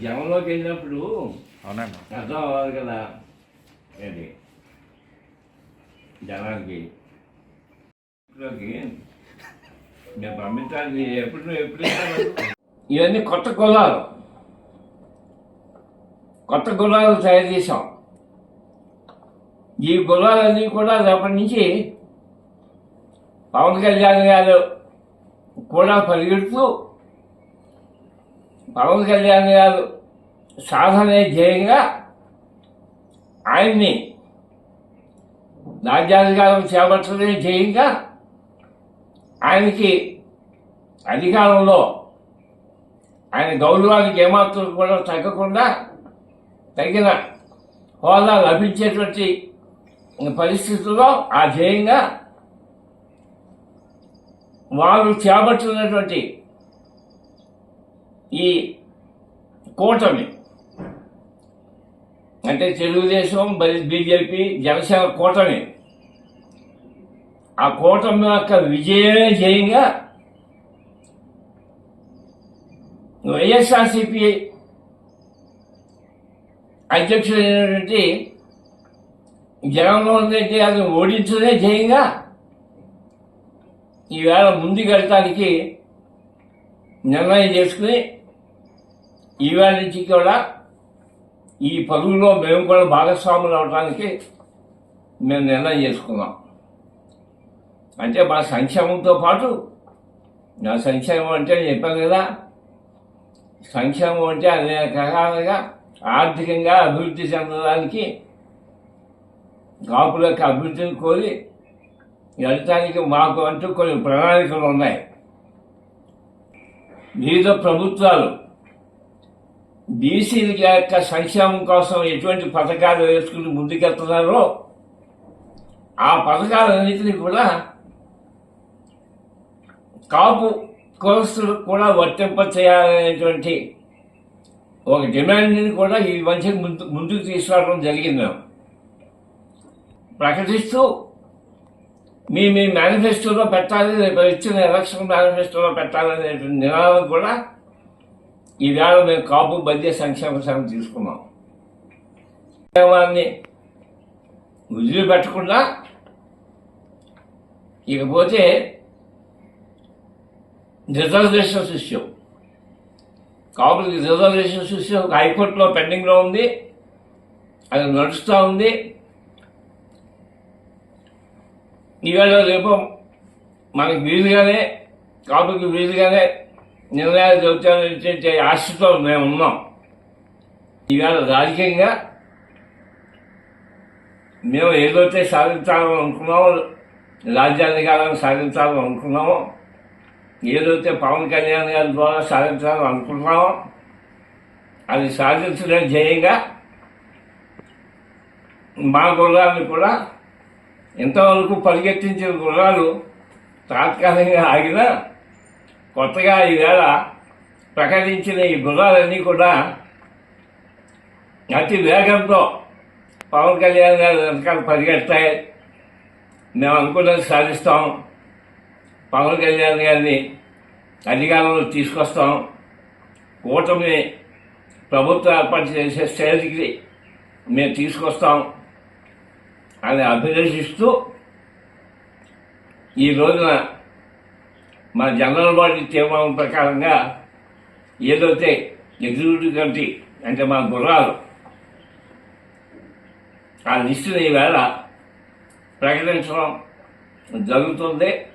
జనంలోకి వెళ్ళినప్పుడు అవునండి. అర్థం అవ్వాలి కదా. అది జనానికి ఇంట్లోకి నేను పంపించాలి. ఎప్పుడు ఇవన్నీ కొత్త గులాలు తయారు చేసాం. ఈ గులాలన్నీ కూడా రేపటి నుంచి పవన్ కళ్యాణ్ గారు కూడా పరిగెడుతూ పవన్ కళ్యాణ్ గారు సాధనే ధ్యేయంగా ఆయన్ని రాజ్యాధికారం చేపట్టడమే ధ్యేయంగా ఆయనకి అధికారంలో ఆయన గౌరవానికి ఏమాత్రం కూడా తగ్గకుండా తగిన హోదా లభించేటువంటి పరిస్థితుల్లో ఆ ధ్యేయంగా వారు చేపడుతున్నటువంటి ఈ కూటమి అంటే తెలుగుదేశం బీజేపీ జనసేన కూటమి, ఆ కూటమి యొక్క విజయమే ధ్యేయంగా వైఎస్ఆర్సీపీ అధ్యక్షుడైనటువంటి జగన్మోహన్ రెడ్డి గారిని ఓడించడే ధ్యేయంగా ఈవేళ ముందుకెళ్ళటానికి నిర్ణయం చేసుకుని ఈవేళ నుంచి కూడా ఈ పరుగులో మేము కూడా భాగస్వాములు అవడానికి మేము నిర్ణయం చేసుకున్నాం. అంటే మా సంక్షేమంతో పాటు, నా సంక్షేమం అంటే చెప్పాను కదా, సంక్షేమం అంటే అనేక రకాలుగా ఆర్థికంగా అభివృద్ధి చెందడానికి కాపుల యొక్క అభివృద్ధిని కోరి వెళ్ళటానికి మాకు అంటూ కొన్ని ప్రణాళికలు ఉన్నాయి. వివిధ ప్రభుత్వాలు బీసీల యొక్క సంక్షేమం కోసం ఎటువంటి పథకాలు వేసుకుని ముందుకెళ్తున్నారో ఆ పథకాలన్నింటినీ కూడా కాపు కులస్తులు కూడా వర్తింప చేయాలనేటువంటి ఒక డిమాండ్ని కూడా ఈ మధ్య ముందుకు తీసుకురావడం జరిగింది. మేము ప్రకటిస్తూ మీ మేనిఫెస్టోలో పెట్టాలి, రేపు ఇచ్చిన ఎలక్షన్ మేనిఫెస్టోలో పెట్టాలనే నినాదం కూడా ఈవేళ మేము కాపు బద్య సంక్షేమ సంఘం తీసుకున్నాం. సంక్షేమాన్ని వదిలిపెట్టకుండా ఇకపోతే రిజర్వేషన్స్ ఇష్యూ, కాపులకి రిజర్వేషన్స్ ఇష్యూ హైకోర్టులో పెండింగ్లో ఉంది, అది నడుస్తూ ఉంది. ఈవేళ రేపు మనకి వీలుగానే కాపులకి వీలుగానే నిర్ణయాలు చెబుతానంటే ఆశతో మేము ఉన్నాం. ఈవేళ రాజకీయంగా మేము ఏదైతే సాధించాలని అనుకున్నామో, రాజ్యాధికారాన్ని సాధించాలని అనుకున్నామో, ఏదైతే పవన్ కళ్యాణ్ గారి ద్వారా సాధించాలని అనుకుంటున్నామో అది సాధించడం ధ్యేయంగా మా గుర్రాన్ని కూడా ఇంతవరకు పరిగెత్తించిన గుర్రాలు తాత్కాలికంగా ఆగినా కొత్తగా ఈవేళ ప్రకటించిన ఈ గుర్రాలన్నీ కూడా అతి వేగంతో పవన్ కళ్యాణ్ గారి వెనకాల పరిగెత్తాయి. మేము అనుకున్నది సాధిస్తాం, పవన్ కళ్యాణ్ గారిని అధికారంలో తీసుకొస్తాం, కూటమి ప్రభుత్వం ఏర్పాటు చేసే స్టేజ్కి మేము తీసుకొస్తాం అని అభిలషిస్తూ ఈ రోజున మా జనరల్ బాడీ తీర్మానం ప్రకారంగా ఏదైతే ఎగ్జిక్యూటివ్ కమిటీ అంటే మా గుర్రాలు ఆ లిస్టుని ఈవేళ ప్రకటించడం జరుగుతుంది.